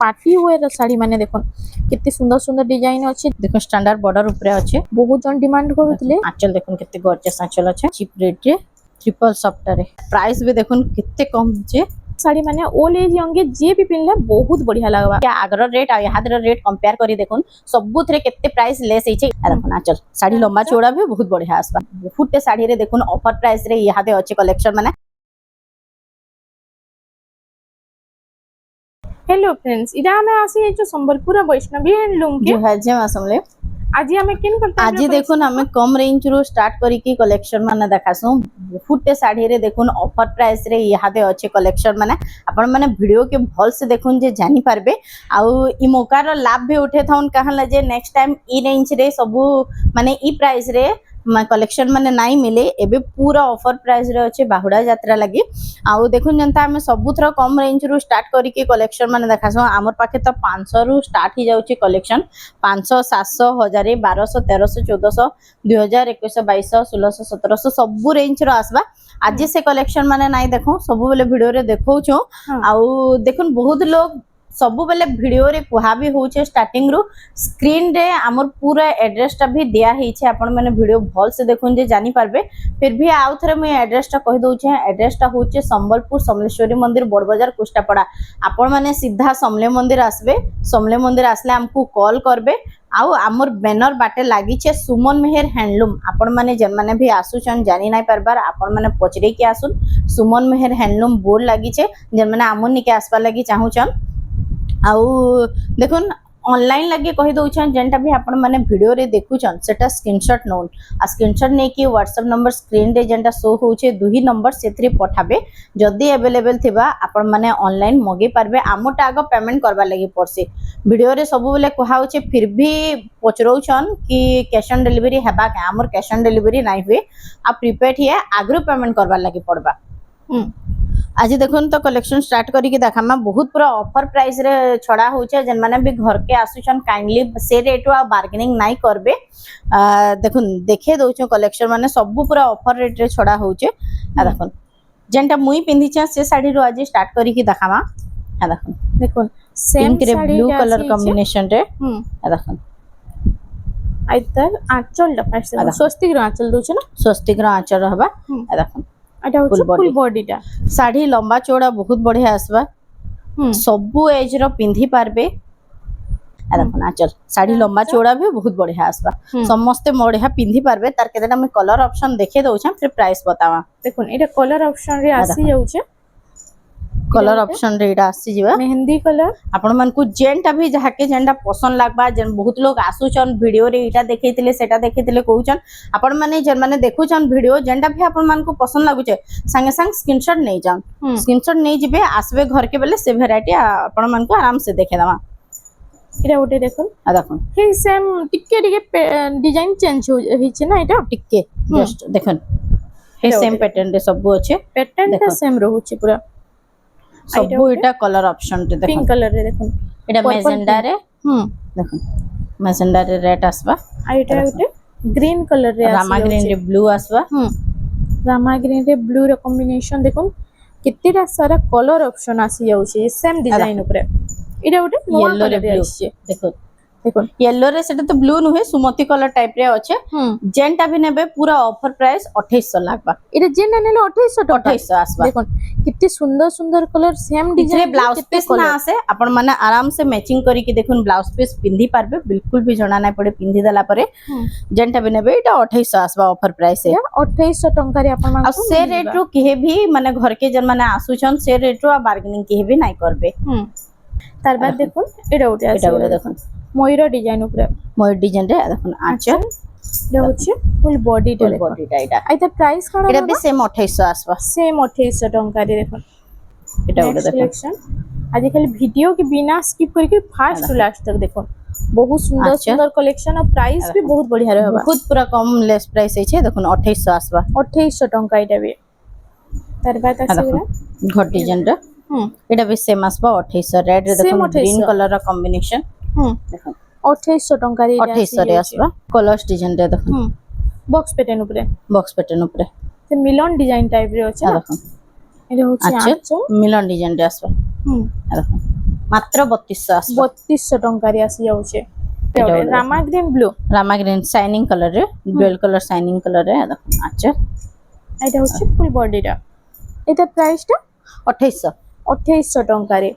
Party wear sari माने देखो कितने सुंदर सुंदर डिजाइन अच्छे। देखो स्टैंडर्ड बॉर्डर ऊपर अच्छे बहुत जन डिमांड करुले। आंचल देखो कितने गॉर्जियस आंचल अच्छे चीप रेट रे ट्रिपल सॉफ्ट रे प्राइस भी देखो कितने कम जे साड़ी माने ओल्ड एज यंग जे भी पिनले बहुत बढ़िया लागबा। क्या आगर रेट आ यादर रेट कंपेयर करी देखो सबुथरे केते प्राइस लेस होइछे। देखो आंचल साड़ी लंबा चौड़ा भी बहुत बढ़िया आसबा। बहुत साड़ी रे देखो ऑफर प्राइस रे यादे अच्छे कलेक्शन माने। हेलो फ्रेंड्स, इडा हमें आसी जो संबलपुर वैष्णवी हैंडलूम के जो है जे असमले आज हमें किन करते आज देखो हमें कम रेंज रो स्टार्ट करी की कलेक्शन माने देखासु। बहुत साड़ी रे देखो ऑफर प्राइस रे यादे अच्छे कलेक्शन माने आपण माने वीडियो के भल से देखुन जे जानि पारबे आउ इ मौका रो लाभ भी उठे थाउन कहला जे नेक्स्ट टाइम इ रेंज रे सबु माने इ प्राइस रे कलेक्शन माने नाइ मिले एबे पूरा ऑफर प्राइस रे अच्छे बाहुडा यात्रा लगी आउ देखुन जनता हमें सबुथरा कम रेंज रो स्टार्ट करी की कलेक्शन माने देखासु। हमर पाखे तो 500 रु स्टार्ट ही जाउची कलेक्शन 500 700 1000 1200 1300 1400 2000 2100 2200 1600 1700 सब रेंज रो आसबा। आज से कलेक्शन माने नाइ देखो सब बेले वीडियो रे देखौछु आउ देखुन बहुत लोग सब बेले वीडियो रे कुहा भी होचे स्टार्टिंग रो स्क्रीन रे हमर पूरा एड्रेस टा भी दिया हिचे आपण माने वीडियो भल से देखुन जे जानि पारबे। फिर भी आउ थरे मैं एड्रेस टा कहि दउछे। एड्रेस टा होचे संबलपुर समलेश्वरी मंदिर बड़ बाजार कुष्टापड़ा। आपण माने सीधा समले मंदिर आसबे। समले मंदिर आसले हमको कॉल करबे आउ आमर बैनर बाटे लागि छे सुमन मेहर हैंडलूम। आपण माने जन माने भी आसुचन जानि नाइ पारबार आपण माने पचरे के आसुन सुमन मेहर हैंडलूम बोर्ड लागि छे जन माने आमन निके आसबा लागि चाहुचन आउ देखुन ऑनलाइन लगे कहि दउछन जेंटा भी आपण माने वीडियो रे देखुचन सेटा स्क्रीनशॉट नोन आ स्क्रीनशॉट ने कि व्हाट्सएप नंबर स्क्रीन रे जेंटा शो होचे दुही नंबर सेथरे पठाबे जदी अवेलेबल थिबा आपण माने ऑनलाइन मगे पारबे। आमोटा आगो पेमेंट करबा लागि पड़से वीडियो रे सब बेले कहा होचे फिर भी पचरौछन कि कैश ऑन डिलीवरी हेबा के हमर कैश ऑन डिलीवरी नाइ हुए आ प्रीपेड हिए आग्रो पेमेंट करबा लागि पड़बा। आज देखो तो कलेक्शन स्टार्ट करी देखामा बहुत पूरा ऑफर प्राइस रे छड़ा होचे जन माने भी घर के आसुचन काइंडली से रेट आ बार्गेनिंग नाइ करबे। देखुन देखे दउछो कलेक्शन माने सब पूरा ऑफर रेट रे छड़ा होचे। आ देखुन जेंटा मुई पिंधी छ से साड़ी रो आज स्टार्ट करी देखामा। आ देखुन देखुन सेम पिंक रे ब्लू कलर कॉम्बिनेशन रे आ देखुन आइतर आंचल डपास स्वस्तिक रो आंचल दउछ ना स्वस्तिक रो आंचल रहबा। आ देखुन एटा होचे फुल बॉडी टा साड़ी लंबा चौड़ा बहुत बढ़िया आसबा। सबु एज रो पिंधी पारबे। आ देखुन आंचल साड़ी लंबा चौड़ा भी बहुत बढ़िया आसबा समस्त बढ़िया पिंधी पारबे। तार केतेटा हम कलर ऑप्शन देखे दउछम फिर प्राइस बतावा। देखुन एटा कलर ऑप्शन रे आसी जाउछे कलर ऑप्शन रे एटा आसी जिबा मेहंदी कलर आपण मन को जेंटा भी जहाके जेंटा पसंद लागबा जन बहुत लोग आसुचन वीडियो रे एटा देखैतिले सेटा देखैतिले कहउचन आपण माने जन माने देखुचन वीडियो जेंटा भी आपण मन को पसंद लागुचे संगे संग स्क्रीनशॉट नै जान स्क्रीनशॉट नै जिबे आसबे घर के बेले से वैरायटी आपण मन को आराम से देखे दमा। एटा ओटे देखुन आ देखुन हे सेम टिके टिके डिजाइन चेंज होइचे ना एटा टिके जस्ट देखुन हे सेम पैटर्न रे सब अच्छे पैटर्न ता सेम रहउचे पूरा सब एटा कलर ऑप्शन रे देखो पिंक कलर रे देखो एटा मैजेंडा रे देखो मैजेंडा रे रेड आसबा आ एटा ओटे ग्रीन कलर रे रामा ग्रीन रे ब्लू आसबा रामा ग्रीन रे ब्लू रे कॉम्बिनेशन देखो कितटा सारा कलर ऑप्शन आसी जाउछे सेम डिजाइन ऊपर एटा ओटे येलो रे ब्लू देखो देखो येलो रे सेटा तो ब्लू नुहे सुमती कलर टाइप रे अच्छे जेंटा भी नेबे पूरा ऑफर प्राइस 2800 लागबा। एटा जेन नेले 2800 आसबा। देखो कितने सुंदर सुंदर colour same design blouse piece ना आसे आपण माने आराम से मैचिंग करी कि देखुन ब्लाउज पीस पिंधी पारबे बिल्कुल भी जणा नै पड़े पिंधी देला परे जेंटा भी नेबे एटा 2800 आसबा ऑफर प्राइस है 2800 टंका रे आपण माने से रेट रो किहे भी माने घर के जन माने आसुचन से रेट रो बार्गेनिंग किहे भी नै करबे। तार बाद देखुन एटा ओटे देखुन मयूर डिजाइन ऊपर मयूर डिजाइन रे देखुन आंचल एटा होचे फुल बॉडी टा एटा आइता प्राइस काना एटा भी सेम 2800 आसबा सेम 2800 टंका रे देखुन एटा ओटे देखुन कलेक्शन आज खाली वीडियो के बिना स्किप करके फास्ट टू लास्ट तक देखो बहुत सुंदर सुंदर कलेक्शन और प्राइस भी बहुत बढ़िया रहबा बहुत पूरा कम लेस प्राइस है देखुन 2800 आसबा 2800 टंका एटा भी तार बाद आसीबा घट डिजाइन रे एटा भी सेम आसबा 2800 रेड रे देखुन ग्रीन कलर रा कॉम्बिनेशन देखुन 2800 टंका रे 2800 रे आसबा कलर्स डिजाइन रे देखुन बॉक्स पैटर्न ऊपर से मिलन डिजाइन टाइप रे अछि देखुन एटा होछि अच्छा मिलन डिजाइन रे आसबा देखुन মাত্র 3200 আসবে 3200 ଟଙ୍କାରେ ଆସି ଯାଉଛି ଏଇଟା ଗୋଟେ ରାମା ଗ୍ରୀନ ବ୍ଲୁ রামা গ্রিন শাইনিং কালার রে ডুয়াল কালার শাইনিং কালার রে দেখুন আচ্ছা এটা হচ্ছে ফুল বডিটা এটা প্রাইসটা 2800 2800 ଟଙ୍କାରେ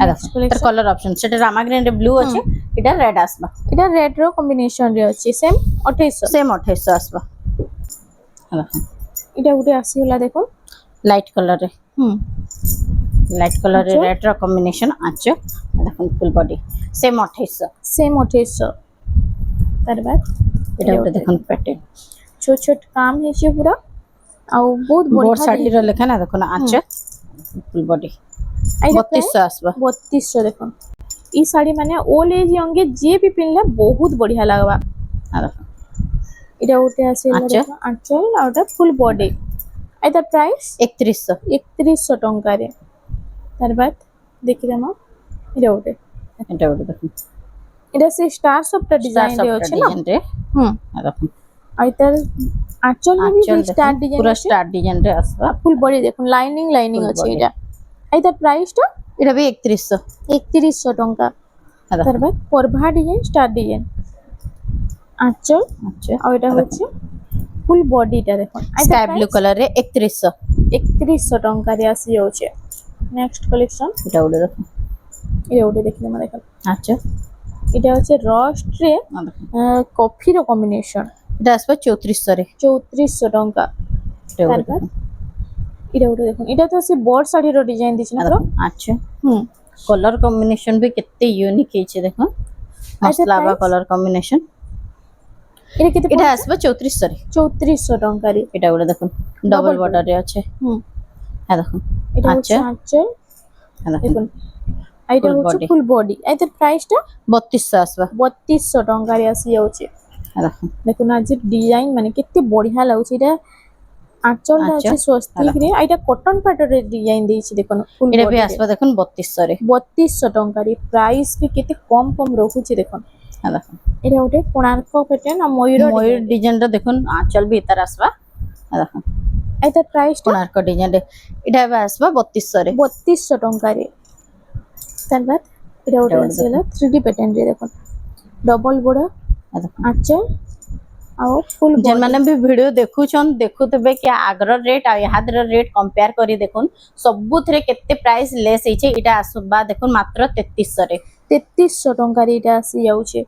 দেখুন এটার কলর অপশন সেটা রামা গ্রিন রে ব্লু আছে এটা রেড আসবা এটা রেড ର কম্বিনেশন ରେ ଅଛି সেম 2800 সেম 2800 আসবা দেখুন এটা ଗୋଟେ ଆସିଗଲା ଦେଖୁন লাইট কালার রে হুম লাইট কালার রে আচ্ছা। রেড র কম্বিনেশন আছে দেখুন ফুল বডি সেম 2800 সেম 2800 তার বাদ এটা ଗୋଟେ দেখুন প্যাটার্ন छोट छोट काम ହେଇଛି ପୁରା ଆଉ ବହୁତ ବୋର୍ଡ ବଢିଆ ଶାଢୀ ର ଲେଖା ନା ଦେଖୁନ ଆଞ୍ଚ ফুল ବଡି 3200 আসবা 3200 ଦେଖୁন ई साड़ी माने ओल्ड एज यंग एज जे भी पिनले बहुत बढ़िया लागबा দেখুন এটা উঠে আসে আচ্ছা। আঁচল আর ওটা ফুল বডি এটা প্রাইস 3100 3100 ଟଙ୍କାରେ তার বাদ ଦେଖିଲେ না এটা উঠে এটা ଗୋଟେ দেখুন এটা সে স্টার সফট ডিজাইন রে আছে না ডিজাইন রে হুম দেখুন আর তার আঁচল में भी আঁচল স্টার দেখুন ডিজাইন পুরো আছে স্টার ডিজাইন রে আসবা ফুল বডি দেখুন লাইনিং Full আছে body। এটা এটা প্রাইসটা এটা ବି 3100 3100 ଟଙ୍କା দেখুন তার বাদ পরভা ডিজাইন স্টার ডিজাইন আঁচল আচ্ছা আর এটা হচ্ছে ফুল বডিটা দেখুন স্কাই ব্লু কালার রে 3100 3100 ଟଙ୍କାରେ ଆସି ଯାଉଛି ନେକ୍ସଟ କଲେକ୍ସନ এটা ଗୋଟେ দেখুন এটা ଗୋଟେ ଦେଖିଲେ ମାନେ ଦେଖ আচ্ছা এটা হচ্ছে রস্ট রে দেখুন কফির কম্বিনেশন এটা আসবে 3400 রে 3400 ଟଙ୍କା এটা তার ଗୋଟେ বাদ এটা ଗୋଟେ দেখুন এটা তো সে বড় শাড়ির ডিজাইন দিছে না পুরো দেখুন আচ্ছা হুম কলর কম্বিনেশন भी কেতে ইউনিক ହେଇছে দেখুন মসলাবা price? কলর কম্বিনেশন এটা কেতে এটা আসবে 3400 রে 3400 ଟଙ୍କାରେ এটা ଗୋଟେ দেখুন ডবল বর্ডার রে আছে হুম হ্যাঁ দেখুন এটা হচ্ছে আচ্ছা। আঁচল হ্যাঁ দেখুন দেখুন আর এটা Full হচ্ছে body। ফুল বডি এটার প্রাইসটা 3200 আসবে 3200 ଟଙ୍କାରେ ଆସି ଯାଉଛି হ্যাঁ দেখুন দেখুন আজ ডিজাইন মানে কেতে বঢ়িয়া লাগুছে এটা আঁচলটা আচ্ছা। আছে স্বস্তিক রে আর এটা কটন প্যাটার্নের ডিজাইন দিয়েছি দেখুন ফুল এটা ବି বডি আসবে দেখুন 3200 রে 3200 ଟଙ୍କାରେ ପ୍ରାଇସ୍ ବି କେତେ କମ କମ ରହୁଛି ଦେଖୁন হ্যাঁ দেখুন এটা ଗୋଟେ କୋଣାର୍କ ପ୍ୟାଟର୍ନ ଆଉ ମୟୂର ময়ূর ডিজাইন টা দেখুন আঁচল भी इतर আসবা হ্যাঁ দেখুন ଏଇଟା ପ୍ରାଇସ୍ଟା কোণার্ক ডিজাইন রে এটা भी আসবা 3200 রে 3200 ଟଙ୍କାରେ ତାର ବାଦ এটা ଗୋଟେ ଗୋଟେ ଆସିଗଲା 3D ପ୍ୟାଟର୍ନରେ ଦେଖୁন ଡବଲ ବୋର୍ଡ হ্যাঁ দেখুন ଆଞ୍ଚଲ ଆଉ ଫୁଲ ଯେନ୍ ମାନେ ବି ଭିଡିଓ ଦେଖୁଛନ୍ ଦେଖୁଥିବେ କି ଆଗର ରେଟ୍ ଆଉ ଇହାଦର ରେଟ୍ କମ୍ପେୟାର କରି ଦେଖୁନ୍ ସବୁଥିରେ କେତେ ପ୍ରାଇସ୍ ଲେସ୍ ହେଇଛି ଏଇଟା ଆସୁବା ଦେଖୁନ୍ ମାତ୍ର 3300 ରେ 3300 ଟଙ୍କାରେ ଏଇଟା ଆସି ଯାଉଛି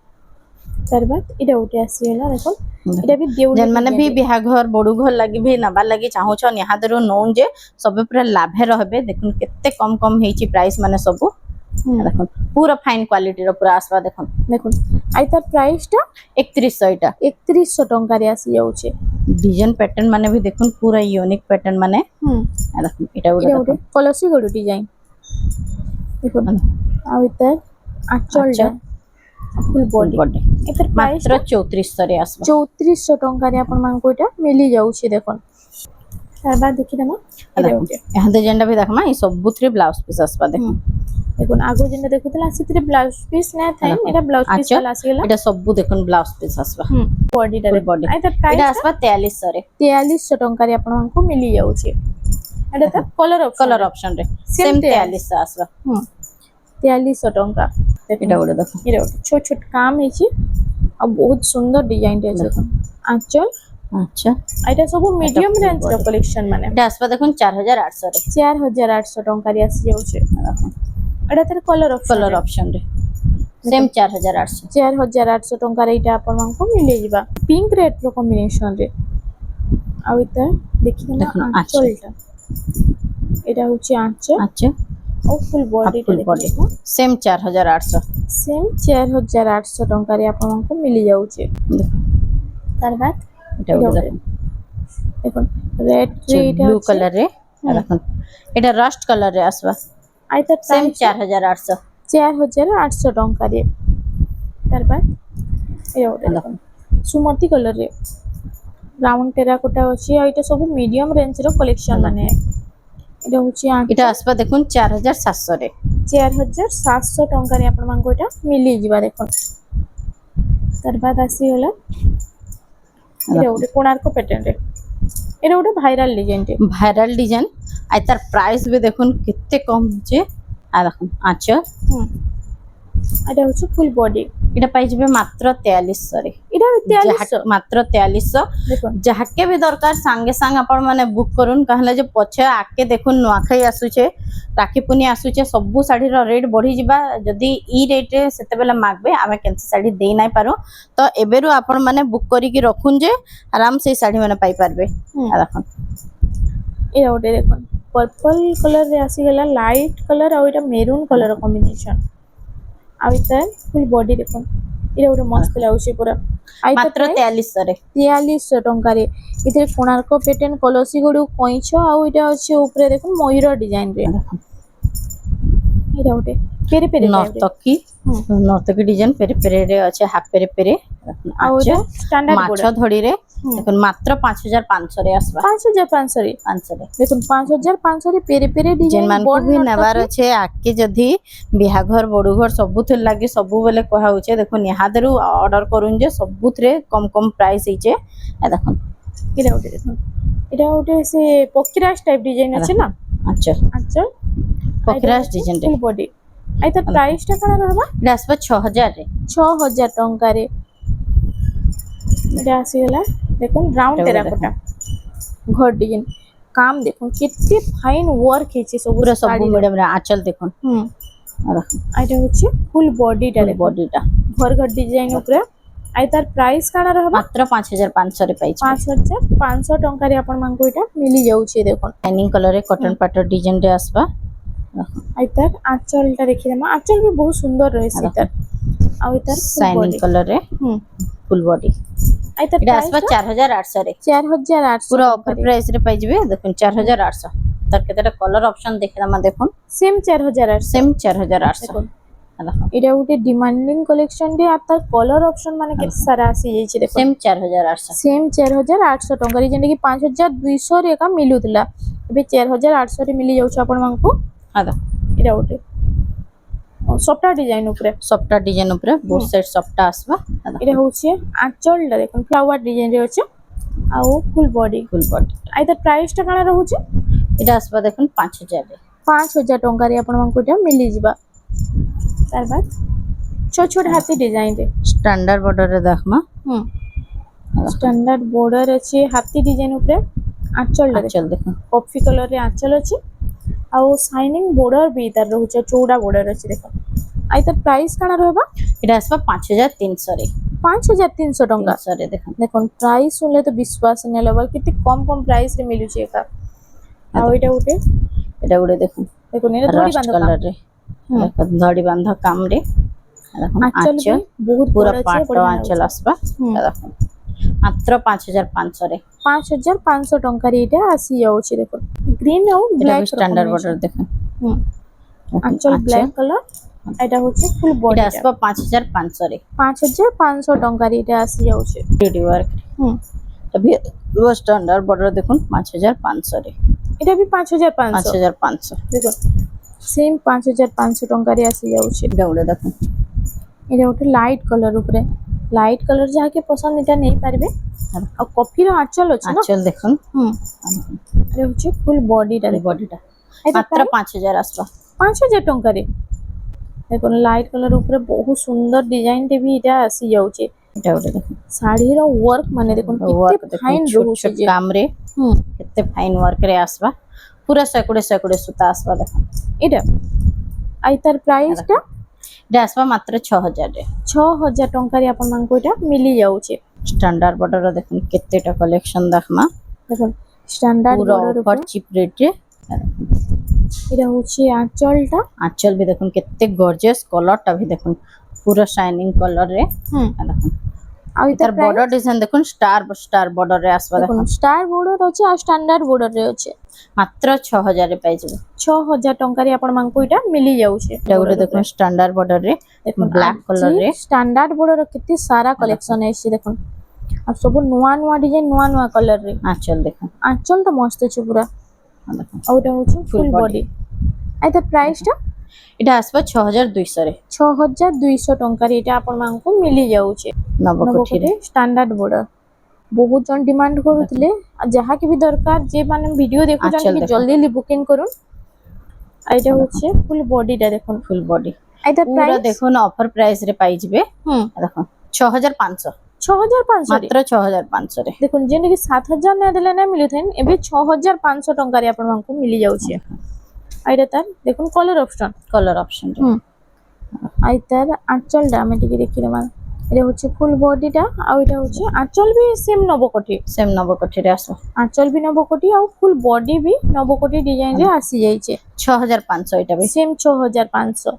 ତାର ବାଦ ଏଇଟା ଗୋଟେ ଆସିଗଲା ଦେଖୁନ ଏଇଟା ବି ଦେଉଳି ଯେନ୍ ମାନେ ବି ବିହା ଘର ବଡୁ ଘର ଲାଗି ବି ନବାର ଲାଗି ଚାହୁଁଛନ୍ ଇହାଦରୁ ନଉନ୍ ଯେ ସବୁ ପୁରା ଲାଭେ ରହିବେ ଦେଖୁନ୍ କେତେ କମ କମ ହେଇଛି ପ୍ରାଇସ୍ ମାନେ ସବୁ দেখুন পুরো ফাইন কোয়ালিটির পুরো আসবা দেখুন দেখুন আর তার প্রাইসটা 3100 এটা 3100 ଟଙ୍କାରେ ଆସି ଯାଉଛି ডিজাইন প্যাটার্ন মানে भी দেখুন পুরা ইউনিক প্যাটার্ন মানে হুম দেখুন এটা এটা ওটা ଗୋଟେ କଲସି ଗୋଡୁ ডিজাইন দেখুন ଆଉ ଏତାର ଆଞ୍ଚଲଟା ফুল ବଡି বডি ଏତାର ପ୍ରାଇସ୍ মাত্র 3400 রে আসবা 3400 ଟଙ୍କାରେ ଆପଣମାନଙ୍କୁ ଏଇଟା ମିଳି ଯାଉଛି ଦେଖୁন ତାର ବାଦ ଦେଖିଦେମା ଏଇଟା ଗୋଟେ এহাতে যেটা भी দেখমা এই সবুথরে ব্লাউজ পিস আসবা দেখুন দেখুন আগে যেটা দেখুଥିଲା ସେଥିରେ ব্লাউজ পিস না থাই এটা ব্লাউজ পিস আচ্ছা वाला ଆସିଗଲା এটা সবু দেখুন ব্লাউজ পিস আসবা বডিটা ফুল বডি আর তার প্রাইস এটা আসবা 4300 রে 4300 ଟଙ୍କାରେ ଆପଣଙ୍କୁ ମିଳି ଯାଉଛି এটা ତ କଲର কলর অপশন রে সেম 4300 আসবা 4300 ଟଙ୍କା এটা ওটা দেখুন এটা ଗୋଟେ ଛୋଟ ଛୋଟ କାମ ହେଇଛି ଆଉ ବହୁତ ସୁନ୍ଦର ଡିଜାଇନ ଟେ ଅଛି ଦେଖୁন ଆଞ୍ଚଲ আচ্ছা আর এটা ସବୁ ମିଡିୟମ full ରେଞ୍ଜ ର body। କଲେକ୍ସନ ମାନେ এটা আসবা দেখুন 4800 রে 4800 ଟଙ୍କାରେ ଆସି ଯାଉଛି দেখুন এটা ତାର କଲର ଅପସନ কলর অপশন রে সেম 4800 4800 ଟଙ୍କାରେ ଏଇଟା ଆପଣଙ୍କୁ ମିଳିଯିବା ପିଙ୍କ ରେଡ୍ ର କମ୍ବିନେସନ ରେ ଆଉ ଏଟା ଦେଖିଦେଲା ଦେଖୁନ, ଆଞ୍ଚଲଟା এটা হচ্ছে আঁচল আচ্ছা ଆଉ ফুল ବଡିଟା ফুল বডি ଦେଖିଦେଲା সেম 4800 ସେମ୍ 4800 ଟଙ୍କାରେ ଆପଣଙ୍କୁ ମିଳି ଯାଉଛି ତାର ବାଦ এটা ওটা দেখুন দেখুন রেড রে এটা ব্লু কালার রে দেখুন এটা রাস্ট কালার রে আসবা আর তার সেম প্রাইস 4800 4800 ଟଙ୍କାରେ ତାର ବାଦ এটা ଗୋଟେ দেখুন ସୁମତି କଲର ରେ ବ୍ରାଉନ ଟେରାକୋଟା ଅଛି ଆଉ এটা ସବୁ ମିଡିୟମ ରେଞ୍ଜ ର କଲେକ୍ସନ ମାନେ এটা হচ্ছে এটা আসবা দেখুন 4700 রে 4700 ଟଙ୍କାରେ ଆପଣମାନଙ୍କୁ ଏଟା ମିଳିଯିବା ଦେଖୁন ତାର ବାଦ ଆସିଗଲା এটা ଗୋଟେ କୋଣାର୍କ ପ୍ୟାଟର୍ନ ରେ এটা ଗୋଟେ ଭାଇରାଲ ଡିଜାଇନ ଟେ ভাইরাল ডিজাইন আর তার প্রাইস भी দেখুন কেতে কম যে আর দেখুন আঁচল এটা হচ্ছে ফুল বডি, এটা পাইଯିବେ মাত্র 4300 রে। এটা 4300 মাত্র 4300। দেখুন যাহাকে भी দরকার সাঙ্গে সাঙ্গ আপন মানে বুক করুন, কাহলে যে পছে আকে দেখুন নুয়াখাই আসুছে, রাখি পুনি আসুছে, সবু শাড়ীর রেট বଢি ଯିବା। যদি ই রেট সেতেবেলে মাগবে আমি কেনসি শাড়ী দেই নাই পারো, তো এবেরু আপন মানে বুক করিকি রখুন যে আরাম সে শাড়ী মানে পাই পারবে। আর দেখুন এটা ওটা দেখুন पर्पल कलर रे आसीगला लाइट कलर और এটা মেরুন কলর কম্বিনেশন। আর এটা ফুল বডি দেখুন, এটা ওটা মস্ত লাগুছে পুরা। মাত্র 4300 রে। 4300 টঙ্কারে এতে কোଣାର୍କ প্যাটার্ন কলসি গুড়ু কইছ আর এটা হচ্ছে উপরে দেখুন ময়ূর ডিজাইন রে। এটা ওটা পেরে পেরে নর্তকি, নর্তকি ডিজাইন পেরে পেরে রে আছে, হাফ পেরে পেরে। আর এটা স্ট্যান্ডার্ড মাছ ধরি রে দেখুন মাত্র 5500 রে আসবা। 5500 রে 500 রে দেখুন 5500 রে পেরে পেরে ডিজাইন যেন মানকু भी নেবার আছে আকে যদি বিহাঘর বড়ুঘর ସବୁଥିର লাগি ସବୁবেলে কহা হচ্ছে। দেখুন ইহাদেরু অর্ডর করুন যে ସବୁଥିରେ কম কম প্রাইস হইছে। এ দেখুন এটা ওটা দেখুন, এটা ওটা সে পকিরাস টাইপ ডিজাইন আছে না। আচ্ছা আচ্ছা পকিরাস ডিজাইন রে ফুল বডি। আইতা প্রাইসটা কানা রহবা? এটা আসবা 6000 রে। 6000 টঙ্কারে এটা আসিগলা। দেখুন রাউন্ড টেরাকোটা ঘর ডিজাইন কাম দেখুন কেতে ফাইন ওয়ার্ক হইছে সব পুরো সব ম্যাডাম রে আঁচল দেখুন। আর এটা হচ্ছে ফুল বডিটা দেখুন, বডিটা ঘর ঘর ডিজাইন উপরে। আই তার প্রাইস কানা রহবা? মাত্র 5500 রে পাইছে। 5500 টঙ্কারে আপন মানকু এটা মিলি যাଉଛି দেখুন। শাইনিং কলর রে কটন পাটর ডিজাইন রে আসবা। আই তার আঁচলটা দেখি দেমা, আঁচল भी बहुत সুন্দর রয়েছে তার। আর তার শাইনিং কলর রে ফুল বডি। আই তার এটা আসবা 4800 রে। 4800 পুরো অফার প্রাইস রে পাই যাবে। দেখুন 4800। তার কেতেটা কলর অপশন দেখিলাম দেখুন সেম 4800 সেম 4800। দেখুন এটা গোটে ডিমান্ডিং কলেকশন রে আর তার কলর অপশন মানে কেতে সারা আসি যাইছে দেখুন। সেম 4800। সেম 4800 টঙ্কা রে যেটা কি 5200 রে একা মিলুতলা, ଏବେ 4800 রে মিলি যাଉଛି আপন মানকু। আদা এটা গোটে সফটা ডিজাইন উপরে, সফটা ডিজাইন উপরে বোথ সাইড সফটা আসবা। এটা হচ্ছে আঁচলটা দেখুন ফ্লাওয়ার ডিজাইন রে আছে আর ফুল বডি। ফুল বডি আই তার প্রাইসটা কানা রহুছে? এটা আসবা দেখুন 5000 রে। 5000 টঙ্কা রে আপন মানকু এটা মিলি ଯିବା। তার বাদ ছোট ছোট হাতি ডিজাইন রে স্ট্যান্ডার্ড বর্ডার রে দেখমা। স্ট্যান্ডার্ড বর্ডার আছে হাতি ডিজাইন উপরে। আঁচলটা আঁচল দেখুন কফি কলর রে আঁচল আছে ଆଉ শাইনিং বর্ডার भी তার রହୁছে, চৌড়া বর্ডার আছে দেখুন। আই তার প্রাইস কানা রহবা? এটা আসবা 5300 রে। 5300 টঙ্কা 300 রে দেখুন। দেখুন প্রাইস শুনলে তো বিশ্বাস নেই লবার কেতে কম কম প্রাইস রে মিলুছে একা। আর এটা উঠে এটা উড়ে দেখুন দেখুন এটা ধড়ি রাস্ট বাঁধা কলর রে দেখুন ধড়ি বাঁধা কাম রে। দেখুন আঁচল আঁচল বহুত পুরো বড় আছে, পাট বড় আঁচল আসবা। দেখুন মাত্র 5500 রে। 5500 টঙ্কা রে এটা আসি যাଉଛି দেখুন। গ্রিন আর এটা ব্ল্যাক স্ট্যান্ডার্ড বর্ডার দেখুন। আঁচল ব্ল্যাক কালার। এটা হচ্ছে ফুল বডি। এটা আসবা 5500 রে। 5500 টঙ্কা রে এটা আসি যাଉଛି। বিউটি ওয়ার্ক তবে স্ট্যান্ডার্ড বর্ডার দেখুন 5500 রে। এটা भी 5500 5500 দেখুন সেম 5500 টঙ্কা রে আসি যাଉଛି। এটা উড়ে দেখুন। এটা ওটা লাইট কলর উপরে, লাইট কলর যাকে পছন্দ এটা নেই পারবে। আর কফির আঁচল আছে না, আঁচল দেখুন। এটা হচ্ছে ফুল বডিটা দেখুন। বডিটা মাত্র 5000 আসবা। 5000 টঙ্কা রে দেখুন লাইট কলর উপরে বহুত সুন্দর ডিজাইন তে भी এটা আসি যাଉଛି। এটা উড়ে দেখুন শাড়ির ওয়ার্ক মানে দেখুন ওয়ার্ক কেতে দেখুন ফাইন ছোট রହୁছে ছোট যে। কাম রে কেতে ফাইন ওয়ার্ক রে আসবা। পুরা সেকুড়ে সেকুড়ে সুতা আসবা দেখুন। এটা আই তার প্রাইসটা? এটা আসবা মাত্র 6000 রে। 6000 টঙ্কা রে আপন মানকু এটা মিলি যাଉଛି। স্ট্যান্ডার্ড বর্ডার দেখুন কেতেটা কালেকশন দেখমা। দেখুন স্ট্যান্ডার্ড পুরো বর্ডার অফার উপরে চিপ রেট রে। এটা হচ্ছে আঁচলটা। আঁচল भी দেখুন কেতে গর্জিয়াস কলরটা भी দেখুন পুরো শাইনিং কলর রে। দেখুন আর তার বর্ডার ডিজাইন দেখুন স্টার স্টার বর্ডার রে আসবা দেখুন দেখুন। স্টার বর্ডার আছে আর স্ট্যান্ডার্ড বর্ডার রে আছে। মাত্র 6000 রে পাই যাবে। 6000 ଟଙ୍କା ରେ ଆପଣ ମାନଙ୍କୁ ଏଇଟା ମିଳି ଯାଉଛି। এটা উড়ে দেখুন স্ট্যান্ডার্ড বর্ডার রে দেখুন ব্ল্যাক কলর রে। স্ট্যান্ডার্ড বর্ডার কেତେ সারা কলেকশন আছে দেখুন। আর ସବୁ ନୂଆ ନୂଆ ডিজাইন ନୂଆ ନୂଆ କଲର ରେ। আঁচল দেখুন আঁচল তো মস্ত আছে পুরা। দেখুন আর এটা হচ্ছে ফুল বডি। এটার প্রাইসটা? এটা আসবা 6200 রে। 6200 ଟଙ୍କା ରେ এটা ଆପଣ ମାନଙ୍କୁ ମିଳି ଯାଉଛି। নবকোঠি রে স্ট্যান্ডার্ড বর্ডর বহুত জন ডিমান্ড କରୁଥିଲେ। আর ଯାହା କି ବି ଦରକାର ଯେ ମାନେ ଭିଡିଓ ଦେଖୁଛନ୍ତି ଆଚ୍ଛା, କି ଦେଖ। ଜଲ୍ଦି ଜଲ୍ଦି ବୁକିଂ করুন। এইটা হচ্ছে ফুল বডিটা দেখুন ফুল বডি এইটা পুরা প্রাইস দেখুন অফর প্রাইস রে পাই ଯିବେ দেখুন 6500 6500 মাত্র 6500 রে দেখুন ଯେମିତି କି 7000 ନା ଦେଲେ ନା ମିଳୁଥାଏ ଏବେ 6500 ଟଙ୍କାରେ ଆପଣଙ୍କୁ ମିଳି ଯାଉଛି ଏଇଟା ତାର ଦେଖୁନ କଲର ଅପସନ କଲର ଅପସନ ରେ ଆଇ ତାର ଆଞ୍ଚଲଟା ଆମେ ଟିକେ ଦେଖିଦେବା এটা হচ্ছে ফুল বডিটা আর এটা হচ্ছে আঁচল বি সেম নবকোটি সেম নবকোটি রে আসো আঁচল বি নবকোটি আর ফুল বডি বি নবকোটি ডিজাইন রে আসি যাইছে 6500 এটা বি সেম 6500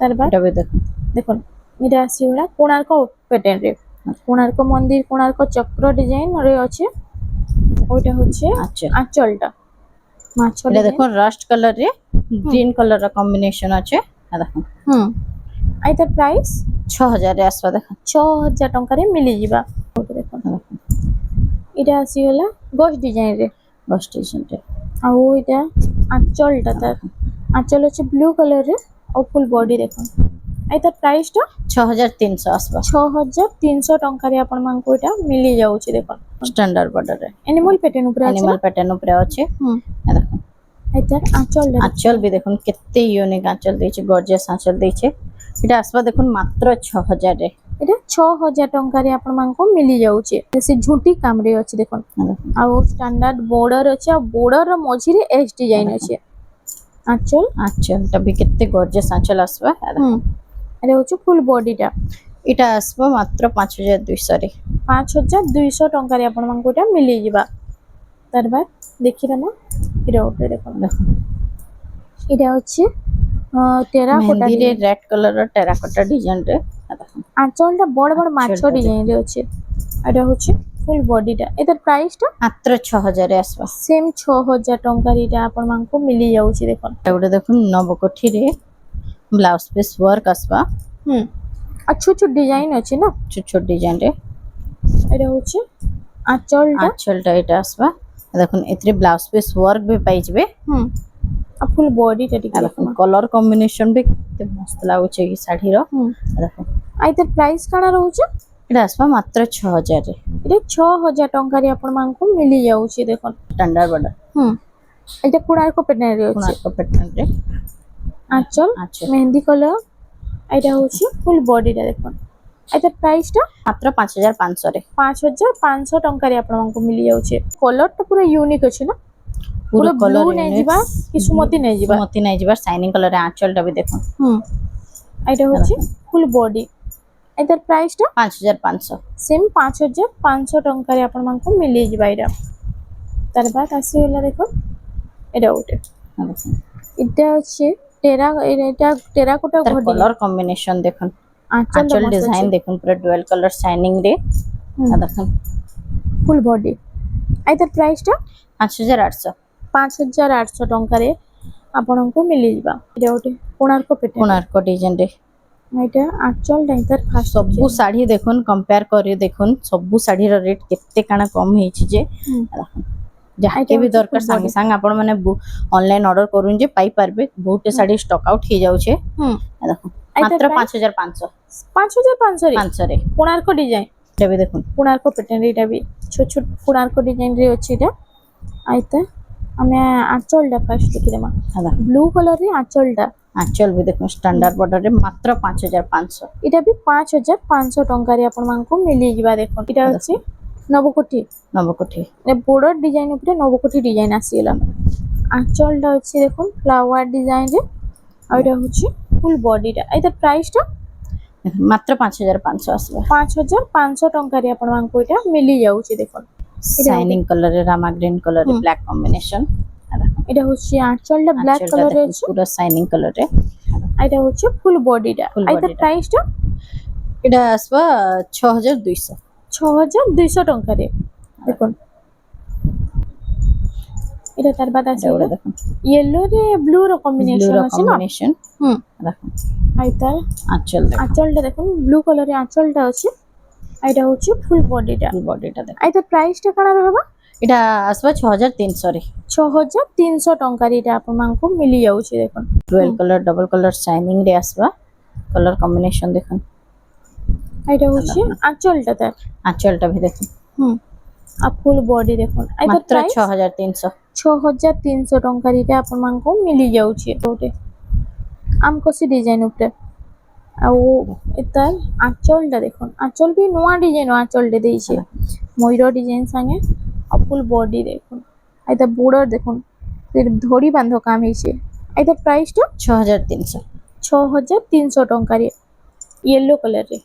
তারপর এটা বি দেখুন দেখুন এটা আসিগলা কোଣାର୍କ প্যাটার্ন রে কোଣାর্ক মন্দির কোଣାর্ক চক্র ডিজাইন রে আছে ওইটা হচ্ছে আচ্ছা আঁচলটা মাছ এটা দেখুন রাস্ট কালার রে গ্রিন কালার র কম্বিনেশন আছে দেখুন আইতার প্রাইস 6000 রে আসবা দেখুন 6000 টঙ্কারে মিলি ଯିବା দেখুন এটা আসিগলা গস ডিজাইন রে বস স্টেশন রে আর ওইটা আঁচলটা তার আঁচল হচ্ছে ব্লু কালার রে আর ফুল বডি দেখুন আইতার প্রাইসটা 6300 আসবা 6300 ଟଙ୍କାରେ ଆପଣମାନଙ୍କୁ ଏଇଟା ମିଳି ଯାଉଛି ଦେଖୁন স্ট্যান্ডার্ড বর্ডার রে এনিমাল প্যাটার্ন ଉପରେ ଅଛି এনিমাল প্যাটার্ন উপরে আছে দেখুন এটার আঁচলটা আঁচল বি দেখুন কেতে ইউনিক আঁচল দিয়েছে গর্জিয়াস আঁচল দিয়েছে এটা আসবা দেখুন মাত্র 6000 রে এটা 6000 ଟଙ୍କାରେ ଆପଣମାନଙ୍କୁ ମିଳି ଯାଉଛି ସେ ଝୁଣ୍ଟି କାମରେ ଅଛି ଦେଖୁন ଆଉ ଷ୍ଟାଣ୍ଡାର୍ଡ ବୋର୍ଡର ଅଛି ଆଉ ବୋର୍ଡର ମଝିରେ ଏସ୍ ଡିଜାଇନ ଅଛି আঁচল আঁচলটা বি কেতে গর্জিয়াস আঁচল আসবা এটা হচ্ছে ফুল বডিটা এটা আসবা মাত্র 5200 রে 5200 ଟଙ୍କାରେ ଆପଣମାନଙ୍କୁ ଏଇଟା ମିଳିଯିବା ତାର ବାଦ ଦେଖିଦେବା এটা ଗୋଟେ ଦେଖୁন এটা হচ্ছে টেরাকোটা মেহেন্দি রে রেড কালার র টেরাকোটা ডিজাইন রে দেখুন আঁচলটা বড় বড় মাছ আঁচলটা ডিজাইন রে আছে এটা হচ্ছে ফুল বডিটা এটার প্রাইসটা মাত্র 6000 রে আসবা সেম 6000 ଟଙ୍କାରେ এটা ଆପଣମାନଙ୍କୁ ମିଳି ଯାଉଛି ଦେଖୁন এটা ଗୋଟେ দেখুন নবকোঠি রে ব্লাউজ পিস ওয়ার্ক আসবা আর ছোট ছোট ডিজাইন আছে না ছোট ছোট ডিজাইন রে এটা হচ্ছে আঁচলটা আঁচলটা এটা আসবা দেখুন এতে ব্লাউজ পিস ওয়ার্ক भी পাই যাবে আর ফুল বডিটা ଟିକେ দেখুন কলর কম্বিনেশন भी কেতে মস্ত লাগুছে এই শাড়ি র দেখুন আইতার প্রাইস কাଣା রହୁଛି এটা আসবা মাত্র 6000 রে এটা 6000 ଟଙ୍କାରେ ଆପଣମାନଙ୍କୁ ମିଳି ଯାଉଛି ଦେଖୁন স্ট্যান্ডার্ড বর্ডার এটা কোଣାର୍କ ପ୍ୟାଟର୍ନରେ ଅଛି কোଣାর্ক প্যাটার্ন রে আঁচল আচ্ছা মেহেন্দি কলর এটা হচ্ছে ফুল বডিটা দেখুন এটার প্রাইসটা মাত্র 5500 রে 5500 ଟଙ୍କାରେ ଆପଣଙ୍କୁ ମିଳି ଯାଉଛି କଲରଟା ପୁରା ୟୁନିକ୍ ଅଛି ନା পুরো পুরো কলর ব্লু নেইଯିବା କି ସୁମତି ନେଇଯିବା মতি নাই যাবার শাইনিং কালার আঁচলটা भी দেখুন এটা হচ্ছে ফুল বডি এটার প্রাইসটা 5500 সেম 5500 ଟଙ୍କାରେ ଆପଣଙ୍କୁ ମିଳିଯିବା ଏଇଟା ତାର ବାଦ ଆସିଗଲା ଦେଖୁন এটা ଗୋଟେ এটা হচ্ছে এটা টেরাকোটা ঘড়ি কলর কম্বিনেশন দেখুন আঁচল আঁচল ডিজাইন দেখুন পুরো ডুয়াল কালার শাইনিং রে দেখুন ফুল বডি এটার প্রাইসটা 5800 5800 ଟଙ୍କାରେ ଆପଣଙ୍କୁ ମିଳିଯିବା এটা ଗୋଟେ କୋଣାର୍କ ପ୍ୟାଟର୍ନ কোଣାর্ক ডিজাইন রে এটা আঁচলটা এটার ফার্স্ট সবু শাড়ি দেখুন কম্পেয়ার করে দেখুন সবু শাড়ির রেট কেতে কানা কম হয়েছে যে দেখুন যাকে भी দরকার সাঙ্গে সাঙ্গে আপন মানে অনলাইন অর্ডর করুন যে পাই পারবে বহুত শাড়ি স্টক আউট হয়ে যাচ্ছে দেখুন মাত্র 5500 5500 রে 500 রে কোଣାର୍କ ডিজাইন এটা भी দেখুন କୋଣାର୍କ ପ୍ୟାଟର୍ନ ଏଇଟା ବି ଛୋଟ ଛୋଟ କୋଣାର୍କ ଡିଜାଇନ ରେ ଅଛି ଏଇଟା ଆଇତା ଆମେ ଆଞ୍ଚଲଟା ଫାର୍ଷ୍ଟ ଦେଖିଦେମା ବ୍ଲୁ କଲର ରେ ଆଞ୍ଚଲଟା আঁচল भी দেখুন স্ট্যান্ডার্ড বর্ডার রে মাত্র 5500 এটা ବି 5500 ଟଙ୍କାରେ ଆପଣମାନଙ୍କୁ ମିଳିଯିବା ଦେଖୁন এটা হচ্ছে নবকোটি নবকোঠি বর্ডার ডিজাইন উপরে নবকোটি ডিজাইন আসিগলা আঁচলটা হচ্ছে দেখুন ফ্লাওয়ার ডিজাইন রে আর এটা হচ্ছে ফুল বডিটা এটার প্রাইসটা মাত্র 5500 আসবে 5500 ଟଙ୍କାରେ ଆପଣମାନଙ୍କୁ এটা মিলি যাଉଛି দেখুন শাইনিং কালার এর রামা গ্রিন কালার এর ব্ল্যাক কম্বিনেশন এটা হচ্ছে আঁচলটা ব্ল্যাক কালার এর আছে পুরো শাইনিং কালার এর এটা হচ্ছে ফুল বডিটা এটার প্রাইসটা এটা আসবে 6200 6200 ଟଙ୍କାରେ দেখুন এটা তার বাদ আছে এটা দেখুন ইয়েলো রে ব্লু র কম্বিনেশন আছে না কম্বিনেশন দেখুন আইতার আঁচল দেখুন আঁচলটা দেখুন ব্লু কালারে আঁচলটা আছে এটা হচ্ছে ফুল বডিটা দেখুন এটার প্রাইসটা কাଣା রহবা এটা আসবে 6300 রে 6300 ଟଙ୍କାରେ এটা ଆପଣଙ୍କୁ ମିଳି ଯାଉଛି ଦେଖୁন dual colour double colour shining রে আসবে কালার কম্বিনেশন দেখুন এটা হচ্ছে আঁচলটা তার আঁচলটা भी দেখুন আর ফুল বডি দেখুন এটার মাত্র প্রাইস 6300 6300 ଟଙ୍କାରେ ଏଟା ଆପଣମାନଙ୍କୁ ମିଳି ଯାଉଛି ଗୋଟେ ଆମକସି ଡିଜାଇନ ଉପରେ ଆଉ ଏତା ଆଞ୍ଚଲଟା ଦେଖୁন ଆଞ୍ଚଲ ବି ନୂଆ ଡିଜାଇନ ଆଞ୍ଚଲଟେ ଦେଇছে ময়ূর ডিজাইন সাঙ্গে আর ফুল বডি দেখুন এটা বর্ডার দেখুন ধড়ি বাঁধ কাম হয়েছে এটা প্রাইসটা 6300 6300 ଟଙ୍କାରେ येलो कलर रे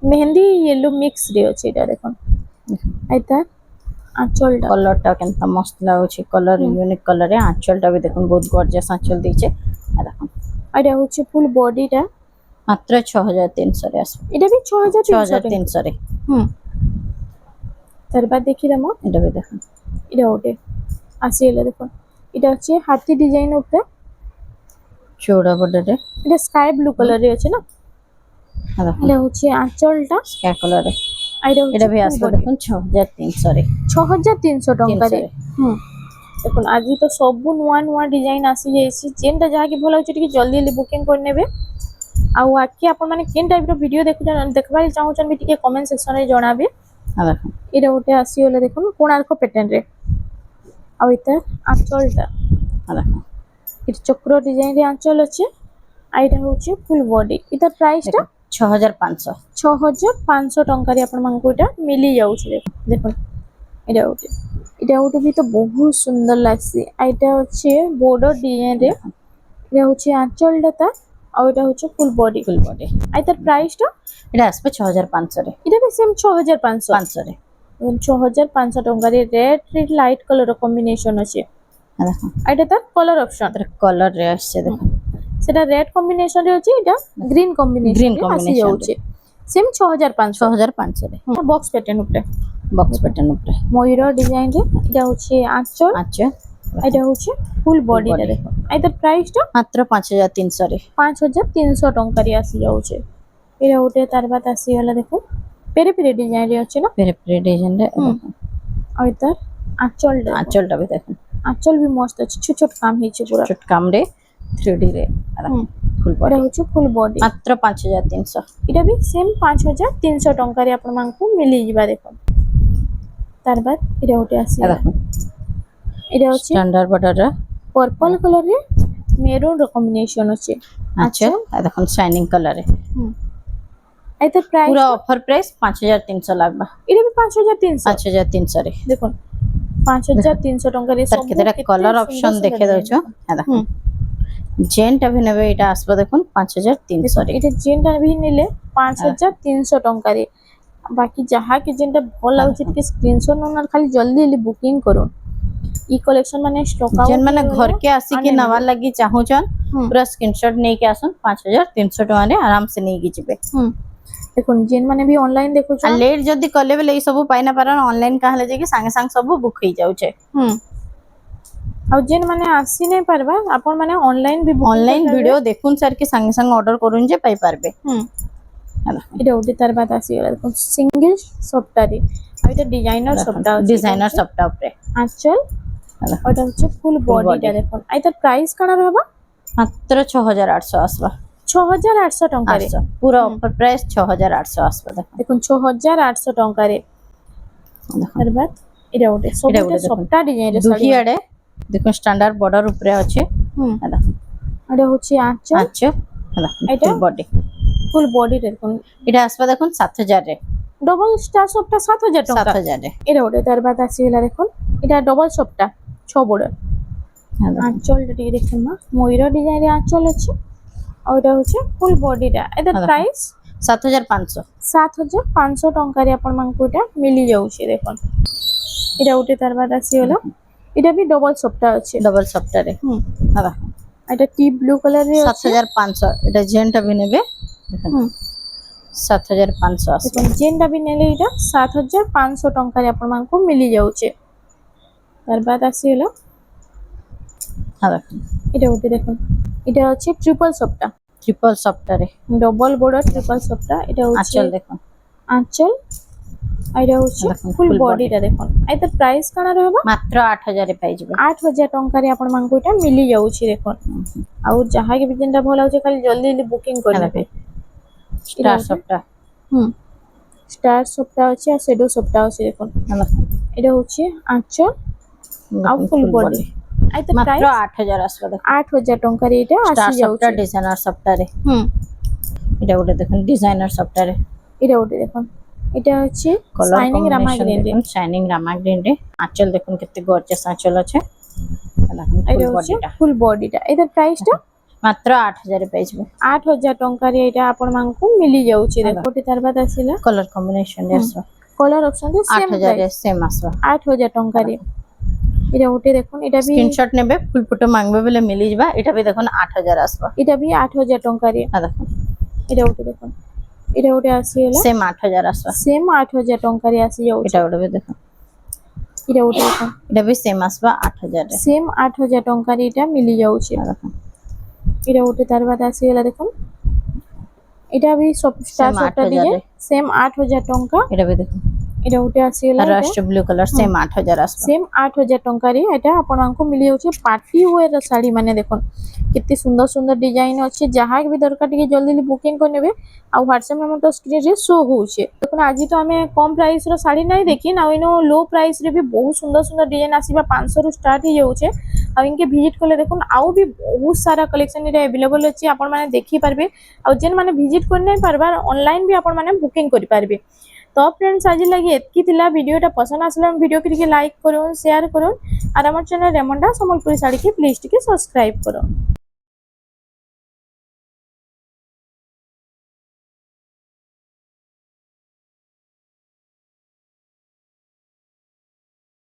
मेहंदी येलो मिक्स रे ଅଛି ଏଟା ଦେଖୁন ଏଟା ଆଞ୍ଚଲଟା कलरटा केनता मस्त लाଗୁଛି कलर यूनिक कलर रे आंचलटा भी देखुन बहुत गॉर्जियस आंचल ଦେଇଛେ देखुन ଏଟା ହଉଛି ফুল বডিটা मात्र 6300 रे आस এটা ବି 6300 6300 रे তার বাদ দেখি দেমো এটা भी देखुन এটা ওটে আসিলে দেখুন এটা হচ্ছে হাতি ডিজাইন উপরে चौड़ा बॉर्डर रे এটা স্কাই ব্লু কালার রে আছে না देखुन এটা হচ্ছে আঁচলটা क्या कलर रे আর এটা এটা भी आसबो देखुन 6300 रे 6300 ଟଙ୍କାରେ দেখুন আজি তো সবু নূয়া নূয়া ডিজাইন আসি যাইছি যেনটা যাহাকি ভাল হচ্ছে টিকে জলদি জলদি বুকিং করে নেবে ଆଉ ଆକି ଆପଣମାନେ କେନ୍ ଟାଇପ୍ର ଭିଡ଼ିଓ ଦେଖିବାକୁ ଚାହୁଁଛନ୍ ବି ଟିକେ କମେଣ୍ଟ ସେକ୍ସନରେ ଜଣାବେ देखुन ଏଇଟା ଗୋଟେ ଆସିଗଲା ଦେଖୁନ୍ କୋଣାର୍କ ପ୍ୟାଟର୍ନରେ ଆଉ ଏଇଟା ଆଞ୍ଚଲଟା देखुन ଏଠି ଚକ୍ର ଡିଜାଇନରେ ଆଞ୍ଚଲ ଅଛି ଆଉ ଏଇଟା ହେଉଛି ଫୁଲ୍ ବଡି ଏଇଟା ପ୍ରାଇସଟା 6500 6500 ଟଙ୍କାରେ ଆପଣମାନଙ୍କୁ ଏଇଟା ମିଳି ଯାଉଛି ଦେଖୁନ୍ ଏଇଟା ଗୋଟେ ବି ତ ବହୁତ ସୁନ୍ଦର ଲାଗ୍ସି ଆଉ ଏଇଟା ଅଛି ବୋର୍ଡର ଡିଜାଇନରେ ଏଇଟା ହେଉଛି ଆଞ୍ଚଲଟା ତା ଆଉ ଏଇଟା ହେଉଛି ଫୁଲ୍ ବଡି फुल बॉडी ଆଉ ତାର ପ୍ରାଇସଟା এটা আসবে 6500 ରେ ଏଇଟା ବି ସେମ୍ 6500 500 ରେ 6500 ଟଙ୍କାରେ ରେଡ୍ ଲାଇଟ୍ କଲର କମ୍ବିନେସନ ଅଛି देखुन ଆଉ ଏଇଟା ତାର କଲର ଅପସନ तर कलर रे আসছে देखुन সেটা রেড কম্বিনেশন রে আছে এটা গ্রিন কম্বিনেশন Green রে আসি combination যাଉଛି সেম 6500 6500 রে বক্স প্যাটার্ন উপরে বক্স প্যাটার্ন উপরে ময়ূর ডিজাইন রে এটা হচ্ছে আঁচল আচ্ছা এটা হচ্ছে ফুল বডিটা body। দেখো এটার প্রাইসটা মাত্র 5300 রে 5300 ଟଙ୍କାରେ আসি যাଉଛି এটা ଗୋଟେ তার বাদ আসি গলা দেখো পেরে পেরে ডিজাইন রে আছে না ফের ফের ডিজাইন রে আর এটার আঁচলটা আঁচলটা भी দেখুন আঁচল भी মস্ত আছে ছোট ছোট কাম হয়েছে পুরো ছোট কাম রে 3D রে ফুল এটা বডি হচ্ছে ফুল বডি মাত্র 5300 এটা ବି ସେମ୍ 5300 ଟଙ୍କାରେ ଆପଣମାନଙ୍କୁ ମିଳିଯିବା ଦେଖ ତାର ବାଦ ଏଇଟା ଗୋଟେ ଆସିବ দেখুন এটা হচ্ছে স্ট্যান্ডার্ড বর্ডার রে পর্পল কালারে মেরুন র কম্বিনেশন আছে আচ্ছা দেখুন শাইনিং কালার রে এটার প্রাইস পুরো অফার প্রাইস 5300 লাগবা এটা ବି 5300 5300 রে দেখুন 5300 ଟଙ୍କାରେ তার কেতেটা কলর অপশন দেখে দউছো দেখুন জেন্টা ভি নেবে এটা আসবে দেখুন 5300 রে এটা যেটা ବି ନେଲେ 5300 ଟଙ୍କାରେ ବାକି ଯାହା କି ଯେନ୍ଟା ଭଲ ଲାଗୁଛି ଟିକେ ସ୍କ୍ରିନଶଟ ନଉନ ଖାଲି ଜଲ୍ଦି ଜଲ୍ଦି ବୁକିଂ କରୁନ ଇ କଲେକ୍ସନ ମାନେ ଷ୍ଟକ୍ ଆଉଟ୍ जेन माने घर के आसी के नवा लगी चाहूचन पूरा स्क्रीनशॉट नै के आसन 5300 टका रे आराम से नै की जिबे দেখুন যেন মানে भी ऑनलाइन देखो आ लेट जदी कले बेले ई सब पाइ ना पारन ऑनलाइन कहले जे कि संगे संग सब बुक होई जाउ छे ଆଉ ଯେନ୍ ମାନେ ଆସି ନାଇଁ ପାରବା ଆପଣ ମାନେ ଅନଲାଇନ ବି ऑनलाइन वीडियो देखुन सर के संगे संग ऑर्डर करूं जे पाइ पारबे এটা ওটি তার বাদ আসিগলা দেখুন সিঙ্গেল সফটারি আর এটা ডিজাইনার সফটা আছে डिजाइनर सबटा ऊपर আঁচল ওটা হচ্ছে ফুল বডিটা দেখুন আর এটার প্রাইস কানা रहबा मात्र 6800 आसबा 6800 টঙ্কারে 800 पूरा ऑफर प्राइस 6800 आसबा দেখুন 6800 টঙ্কারে देखो তার বাদ এটা ওটি সবটা সফটা ডিজাইন রে दुही आड़े देखो स्टैंडर्ड बॉर्डर ऊपर আছে এটা হচ্ছে আঁচল আচ্ছা এটা? ফুল বডি ফুল বডি দেখুন এটা আসবা দেখুন 7000 রে ডবল স্টার সফটা 7000 টাকা 7000 রে এটা ওটা তার বাদ আসিগলা দেখুন এটা ডবল সফটা 6 বড় আঁচলটা ଟିକେ দেখুন না ময়ূর ডিজাইন রে আঁচল আছে আর এটা হচ্ছে ফুল বডিটা এটার প্রাইস 7500 7500 ଟଙ୍କାରେ ଆପଣମାନଙ୍କୁ এটা ମିଳି ଯାଉଛି ଦେଖୁন এটা ଗୋଟେ ତାର ବାଦ ଆସିଗଲା এটা ବି ଡବଲ ସଫ୍ଟା ଅଛି डबल सफ्टर रे हां এটা টি ব্লু কালার রে আছে 7500 এটা জেন্টা भी নেবে দেখুন 7500 আসবে দেখুন যেনটা ବି ନେଲେ এটা 7500 ଟଙ୍କାରେ ଆପଣମାନଙ୍କୁ ମିଳି ଯାଉଛି ତାର ବାଦ ଆସିଗଲା हां देखुन এটা ଗୋଟେ দেখুন এটা হচ্ছে ট্রিপল সফ্টা ट्रिपल सफ्टर রে ডবল বর্ডার ট্রিপল সফ্টা এটা হচ্ছে আঁচল দেখুন আঁচল আর এটা হচ্ছে দেখুন, ফুল full বডিটা দেখুন এটার প্রাইস কানা रहबा মাত্র 8000 রে পাই যাবে 8000 ଟଙ୍କାରେ ଆପଣମାନଙ୍କୁ এটা ମିଳି ଯାଉଛି ଦେଖୁন ଆଉ ଯାହା କି ବି ଯେନ୍ଟା ଭଲ ଲାଗୁଛି ଖାଲି ଜଲ୍ଦି ଜଲ୍ଦି ବୁକିଂ କରିନେବେ स्टार सफ्टा ଷ୍ଟାର ସଫ୍ଟା ଅଛି ଆଉ ସେଡୋ ସଫ୍ଟା ଅଛି ଦେଖୁন ହେଲା এটা হচ্ছে আঁচল ଆଉ ফুল বডি আই তো মাত্র প্রাইস 8000 আসবে দেখুন 8000 ଟଙ୍କାରେ ଏଇଟା স্টার আসি সফটওয়্যার যাଉଛି ডিজাইনার সফটওয়্যারে হুম এটা গোটে দেখুন ডিজাইনার সফটওয়্যারে এটা ওটা দেখুন এটা হচ্ছে কলর শাইনিং রামা কম্বিনেশন গ্রিন রে দেখুন শাইনিং রামা গ্রিন রে আঁচল দেখুন কেতে গর্জিয়াস আঁচল আছে দেখুন এটা ফুল হচ্ছে বডিটা ফুল বডিটা এটার প্রাইসটা মাত্র 8000 পাইଯିବେ 8000 ଟଙ୍କାରେ ଏଇଟା ଆପଣ ମାନଙ୍କୁ ମିଳି ଯାଉଛି ଦେଖ ଗୋଟେ ତାର ବାଦ ଆସିଲା କଲର କମ୍ବିନେସନ ରେ ଆସିବ କଲର ଅପସନ ରେ ସେମ 8000 ରେ ସେମ୍ ଆସିବ 8000 ଟଙ୍କାରେ এটা ওটা দেখুন এটা ବି স্ক্রিনশট নেবে ফুল ফটো মাগবে বলে মিলি যাবা এটা भी দেখুন 8000 আসবে এটা ବି 8000 ଟଙ୍କାରେ দেখুন এটা ওটা দেখুন এটা ওটা ଆସିଗଲା সেম 8000 আসবে সেম 8000 ଟଙ୍କାରେ ଆସି ଯାଉଛି এটা ওটা भी দেখুন এটা ওটা দেখুন এটা भी সেম আসবে 8000 রে সেম 8000 ଟଙ୍କାରେ এটা ମିଳି ଯାଉଛି দেখুন এটা ওটা তার বাদ ଆସିଗଲା দেখুন এটা ବି ଷ୍ଟାର Same ସଫ୍ଟୱେୟାର 8000 ডিজাইন ରେ। সেম 8000 ଟଙ୍କା এটা भी দেখুন এটা ওটা ଆସିଗଲା রଷ୍ଟ ব্লু কলর সেম 8000 আসবে সেম 8000 ଟଙ୍କାରେ এটা ଆପଣଙ୍କୁ ମିଳି ଯାଉଛି ପାର୍ଟି ୱେର ଶାଢ଼ୀ ମାନେ ଦେଖୁন କେତେ ସୁନ୍ଦର ସୁନ୍ଦର ଡିଜାଇନ ଅଛି ଯାହା ବି ଦରକାର ଟିକେ ଜଲ୍ଦି ବୁକିଂ କରିନେବେ ଆଉ ହ୍ୱାଟ୍ସଆପ୍ ନମ୍ବର ତ ସ୍କ୍ରିନରେ ଶୋ ହଉଛି ଦେଖୁନ ଆଜି ତ ଆମେ କମ ପ୍ରାଇସ ର ଶାଢ଼ୀ ନାଇଁ ଦେଖି ଆଉ ଇନ ଲୋ ପ୍ରାଇସ ରେ ବି ବହୁତ ସୁନ୍ଦର ସୁନ୍ଦର ଡିଜାଇନ ଆସିବା 500 ରୁ ଷ୍ଟାର୍ଟ ହେଇଯାଉଛି ଆଉ ଇନକେ ଭିଜିଟ କଲେ ଦେଖୁନ ଆଉ ବି ବହୁତ ସାରା କଲେକ୍ସନ ଏଟା अवेलेबल ଅଛି ଆପଣ ମାନେ ଦେଖି ପାରବେ ଆଉ ଯେନ୍ ମାନେ ଭିଜିଟ କରି ନାଇଁ ପାରବାର ଅନଲାଇନ ବି ଆପଣ ମାନେ ବୁକିଂ କରି পারবে তো ফ্রেন্ডস আজ লাগি এতকি ଥିଲା ভিডিওটা পছন্দ আসলে ভিডিও কে লাইক করুন শেয়ার করুন আর আমার চ্যানেল রেমন্ডা সম্বলপুরি শাড়ি কি প্লিজ টিকে সবসক্রাইব করুন।